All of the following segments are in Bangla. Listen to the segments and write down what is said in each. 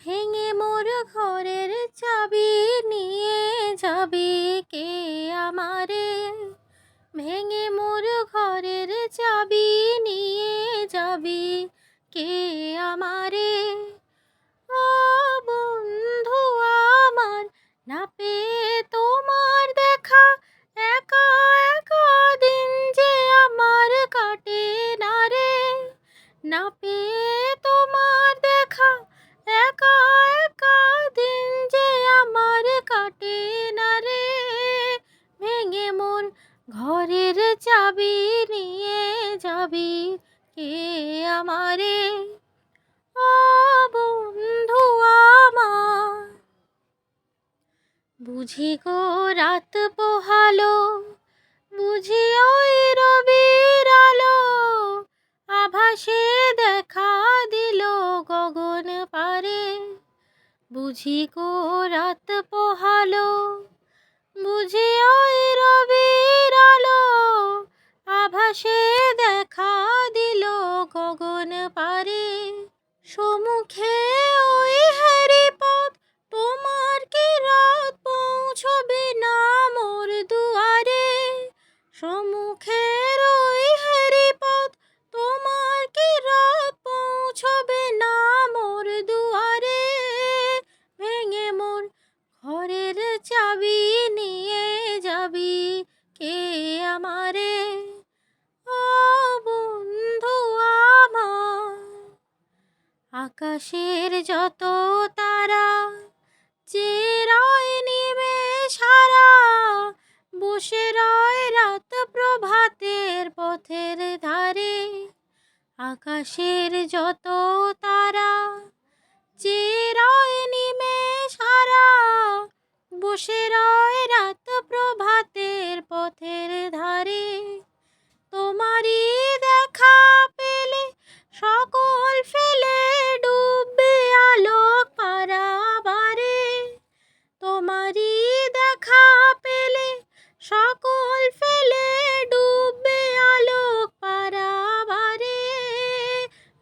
ভেঙে মোর ঘরের চাবি নিয়ে যাবি কে আমারে? ভেঙে মোর ঘরের চাবি নিয়ে যাবি কে আমারে? ও বন্ধু আমার, না পেয়ে তোমার দেখা, একা একা দিন যে আমার কাটে না রে। না পেয়ে তোমার দেখা, একা একা দিন যে আমার কাটে না রে। ভেঙে মন ঘরের চাবি নিয়ে যাবি কে আমারে? ও বন্ধু আমার, বুঝি গো রাত পোহালো, বুঝি ওই রবির আলো, আভাসে দেখা দিল গগন পারে। বুঝি গো রাত পোহালো, বুঝি ওই রবির আলো, আভাসে দেখা দিল গগন পারে। সমুখে ওই হ্যারি পথ, তোমার কি রাত পৌঁছবে না মোর দুয়ারে? সম্মুখের ওই হ্যারি পথ, তোমার কি রাত পৌঁছবে না মোর দুয়ারে? ভেঙে মোর ঘরের চাবি নিয়ে যাবি কে আমারে? ও বন্ধু আমার, আকাশের যত তারা যে রয় নিমেষহারা, বসে রয় রাত প্রভাতের পথের ধারে। আকাশের যত তারা যে রয় নিমেষহারা, বসে রয় রাত প্রভাতের পথের ধারে। তোমারই দেখা পেলে সকল ফেলে ডুববে আলোক পারাবারে। তোমারই দেখা পেলে সকল ফেলে ডুববে আলোক পারাবারে।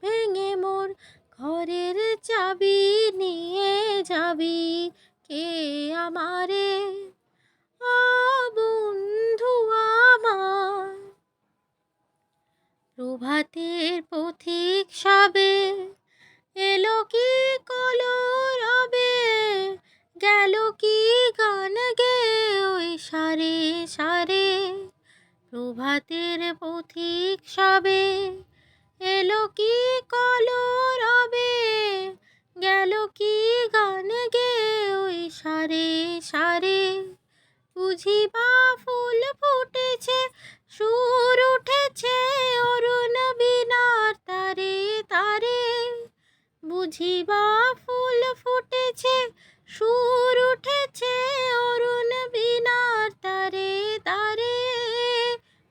ভেঙে মোর ঘরের চাবি নিয়ে যাবি কে আমারে? ও বন্ধু আমার, প্রভাতের পথিক সবে এলো কি কলরবে, গেল কি গান গেয়ে ওই সারে সারে। প্রভাতের পথিক সবে এলো কি কলরবে, গেল কি গান গেয়ে ওই সারে সারে। বুঝি বা ফুল ফুটেছে, সুর উঠেছে অরুণ বীণার তারে তারে। বুঝি বা ফুল ফুটেছে, সুর উঠেছে অরুণ বীণার তারে তারে।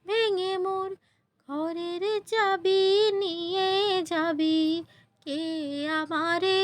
ভেঙে মোর ঘরের চাবি নিয়ে যাবি কে আমারে?